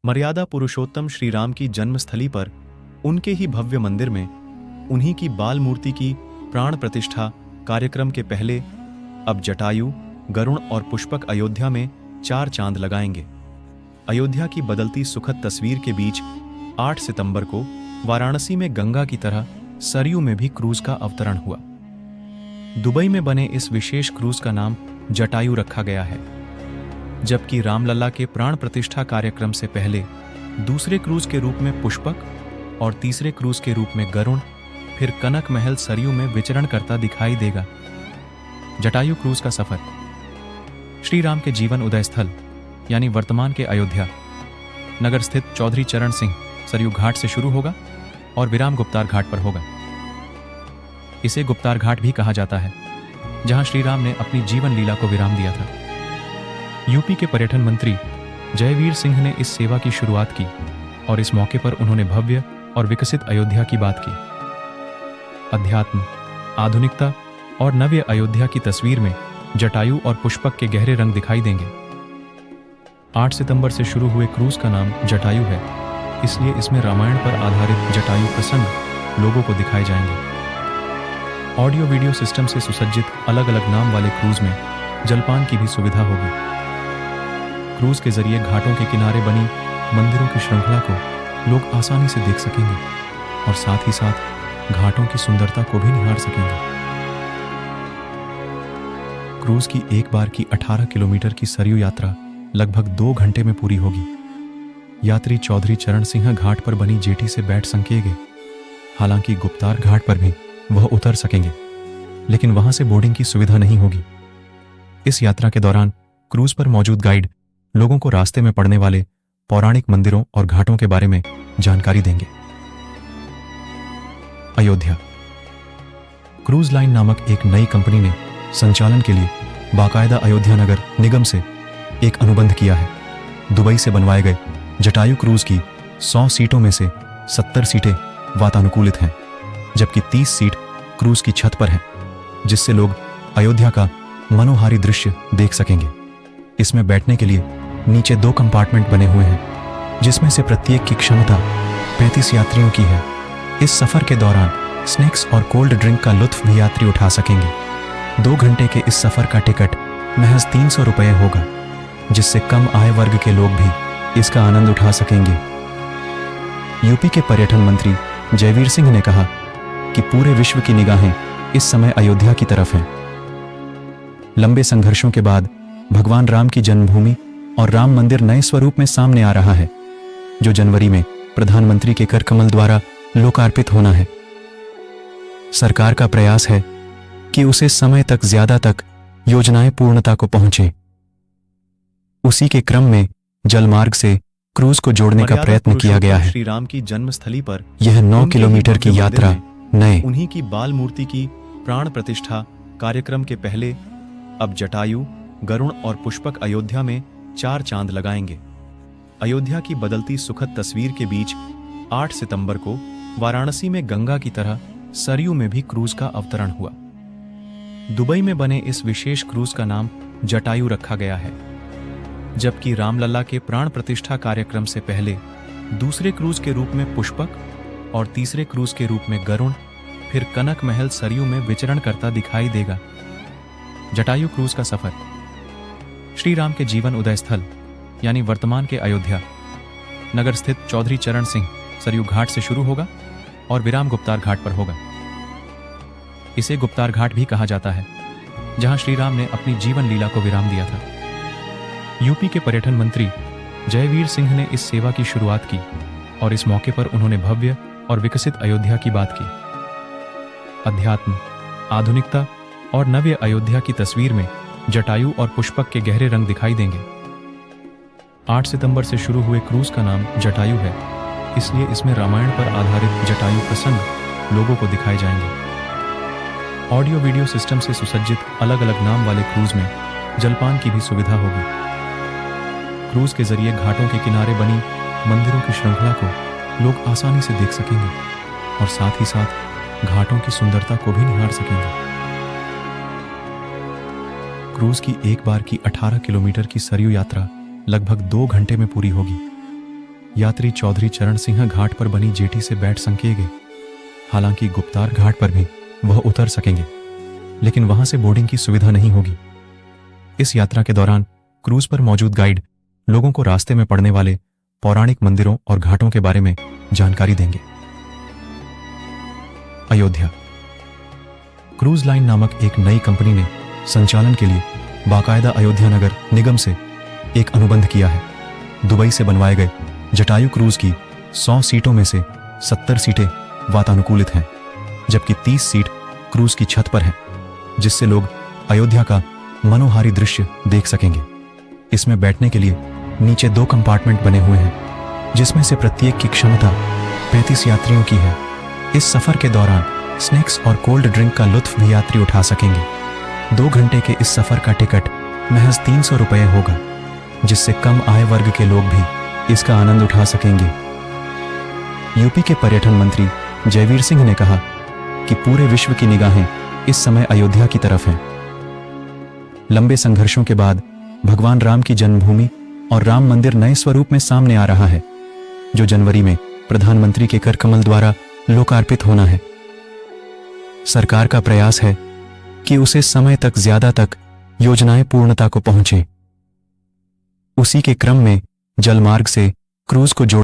मर्यादा पुरुषोत्तम श्री राम की जन्मस्थली पर उनके ही भव्य मंदिर में उन्हीं की बाल मूर्ति की प्राण प्रतिष्ठा कार्यक्रम के पहले अब जटायु, गरुण और पुष्पक अयोध्या में 4 चांद लगाएंगे। अयोध्या की बदलती सुखद तस्वीर के बीच 8 सितंबर को वाराणसी में गंगा की तरह सरयू में भी क्रूज का अवतरण हुआ। दुबई में बने इस विशेष क्रूज का नाम जटायु रखा गया है, जबकि रामलला के प्राण प्रतिष्ठा कार्यक्रम से पहले दूसरे क्रूज के रूप में पुष्पक और तीसरे क्रूज के रूप में गरुण फिर कनक महल सरयू में विचरण करता दिखाई देगा। जटायु क्रूज का सफर श्री राम के जीवन उदय स्थल यानी वर्तमान के अयोध्या नगर स्थित चौधरी चरण सिंह सरयू घाट से शुरू होगा और विराम गुप्तार घाट पर होगा। इसे गुप्तार घाट भी कहा जाता है, जहां श्री राम ने अपनी जीवन लीला को विराम दिया था। यूपी के पर्यटन मंत्री जयवीर सिंह ने इस सेवा की शुरुआत की और इस मौके पर उन्होंने भव्य और विकसित अयोध्या की बात की। अध्यात्म, आधुनिकता और नव्य अयोध्या की तस्वीर में जटायु और पुष्पक के गहरे रंग दिखाई देंगे। 8 सितंबर से शुरू हुए क्रूज का नाम जटायु है, इसलिए इसमें रामायण पर आधारित जटायु प्रसंग लोगों को दिखाए जाएंगे। ऑडियो वीडियो सिस्टम से सुसज्जित अलग अलग नाम वाले क्रूज में जलपान की भी सुविधा होगी। क्रूज के जरिए घाटों के किनारे बनी मंदिरों की श्रृंखला को लोग आसानी से देख सकेंगे और साथ ही साथ घाटों की सुंदरता को भी निहार सकेंगे। क्रूज की एक बार की 18 किलोमीटर की सरयू यात्रा लगभग 2 घंटे में पूरी होगी। यात्री चौधरी चरण सिंह घाट पर बनी जेटी से बैठ सकेंगे। हालांकि गुप्तार घाट पर भी वह उतर सकेंगे, लेकिन वहां से बोर्डिंग की सुविधा नहीं होगी। इस यात्रा के दौरान क्रूज पर मौजूद गाइड लोगों को रास्ते में पड़ने वाले पौराणिक मंदिरों और घाटों के बारे में जानकारी देंगे। अयोध्या क्रूज लाइन नामक एक नई कंपनी ने संचालन के लिए बाकायदा अयोध्या नगर निगम से एक अनुबंध किया है। दुबई से बनवाए गए जटायु क्रूज की 100 सीटों में से 70 सीटें वातानुकूलित हैं, जबकि 30 सीट क्रूज की छत पर हैं, जिससे लोग अयोध्या का मनोहारी दृश्य देख सकेंगे। इसमें बैठने के लिए नीचे 2 कंपार्टमेंट बने हुए हैं, जिसमें से प्रत्येक की क्षमता 35 यात्रियों की है। इस सफर के दौरान स्नैक्स और कोल्ड ड्रिंक का लुत्फ भी यात्री उठा सकेंगे। 2 घंटे के इस सफर का टिकट महज 300 रुपये होगा, जिससे कम आय वर्ग के लोग भी इसका आनंद उठा सकेंगे। यूपी के पर्यटन मंत्री जयवीर सिंह ने कहा कि पूरे विश्व की निगाहें इस समय अयोध्या की तरफ हैं। लंबे संघर्षों के बाद भगवान राम की जन्मभूमि और राम मंदिर नए स्वरूप में सामने आ रहा है, जो जनवरी में प्रधानमंत्री के कर कमल द्वारा लोकार्पित होना है। सरकार का प्रयास है कि उसे समय तक ज्यादा तक योजनाएं पूर्णता को पहुंचे। उसी के क्रम में जलमार्ग से क्रूज को जोड़ने का प्रयत्न किया गया है। श्री राम की जन्मस्थली पर यह 9 किलोमीटर की यात्रा नए उन्हीं की बाल मूर्ति की प्राण प्रतिष्ठा कार्यक्रम के पहले अब जटायु, गरुण और पुष्पक अयोध्या में 4 चांद लगाएंगे। अयोध्या की बदलती सुखद तस्वीर के बीच 8 सितंबर को वाराणसी में गंगा की तरह सरयू में भी क्रूज का अवतरण हुआ। दुबई में बने इस विशेष क्रूज का नाम जटायु रखा गया है, जबकि रामलला के प्राण प्रतिष्ठा कार्यक्रम से पहले दूसरे क्रूज के रूप में पुष्पक और तीसरे क्रूज के रूप में गरुण फिर कनक महल सरयू में विचरण करता दिखाई देगा। जटायु क्रूज का सफर श्री राम के जीवन उदय स्थल यानी वर्तमान के अयोध्या नगर स्थित चौधरी चरण सिंह सरयू घाट से शुरू होगा और विराम गुप्तार घाट पर होगा। इसे गुप्तार घाट भी कहा जाता है, जहां श्री राम ने अपनी जीवन लीला को विराम दिया था। यूपी के पर्यटन मंत्री जयवीर सिंह ने इस सेवा की शुरुआत की और इस मौके पर उन्होंने भव्य और विकसित अयोध्या की बात की। अध्यात्म, आधुनिकता और नव्य अयोध्या की तस्वीर में जटायु और पुष्पक के गहरे रंग दिखाई देंगे। 8 सितंबर से शुरू हुए क्रूज का नाम जटायु है, इसलिए इसमें रामायण पर आधारित जटायु प्रसंग लोगों को दिखाए जाएंगे। ऑडियो वीडियो सिस्टम से सुसज्जित अलग अलग नाम वाले क्रूज में जलपान की भी सुविधा होगी। क्रूज के जरिए घाटों के किनारे बनी मंदिरों की श्रृंखला को लोग आसानी से देख सकेंगे और साथ ही साथ घाटों की सुंदरता को भी निहार सकेंगे। क्रूज की एक बार की 18 किलोमीटर की सरयू यात्रा लगभग 2 घंटे में पूरी होगी। यात्री चौधरी चरण सिंह घाट पर बनी जेटी से बैठ सकेंगे। हालांकि गुप्तार घाट पर भी वह उतर सकेंगे, लेकिन वहां से बोर्डिंग की सुविधा नहीं होगी। इस यात्रा के दौरान क्रूज पर मौजूद गाइड लोगों को रास्ते में पड़ने वाले पौराणिक मंदिरों और घाटों के बारे में जानकारी देंगे। अयोध्या क्रूज लाइन नामक एक नई कंपनी ने संचालन के लिए बाकायदा अयोध्या नगर निगम से एक अनुबंध किया है। दुबई से बनवाए गए जटायु क्रूज की 100 सीटों में से 70 सीटें वातानुकूलित हैं, जबकि 30 सीट क्रूज की छत पर हैं, जिससे लोग अयोध्या का मनोहारी दृश्य देख सकेंगे। इसमें बैठने के लिए नीचे 2 कंपार्टमेंट बने हुए हैं, जिसमें से प्रत्येक की क्षमता 35 यात्रियों की है। इस सफर के दौरान स्नैक्स और कोल्ड ड्रिंक का लुत्फ भी यात्री उठा सकेंगे। 2 घंटे के इस सफर का टिकट महज 300 रुपये होगा, जिससे कम आय वर्ग के लोग भी इसका आनंद उठा सकेंगे। यूपी के पर्यटन मंत्री जयवीर सिंह ने कहा कि पूरे विश्व की निगाहें इस समय अयोध्या की तरफ हैं। लंबे संघर्षों के बाद भगवान राम की जन्मभूमि और राम मंदिर नए स्वरूप में सामने आ रहा है, जो जनवरी में प्रधानमंत्री के कर कमल द्वारा लोकार्पित होना है। सरकार का प्रयास है कि उसे समय तक ज्यादा तक योजनाएं पूर्णता को पहुंचे। उसी के क्रम में जलमार्ग से क्रूज को जोड़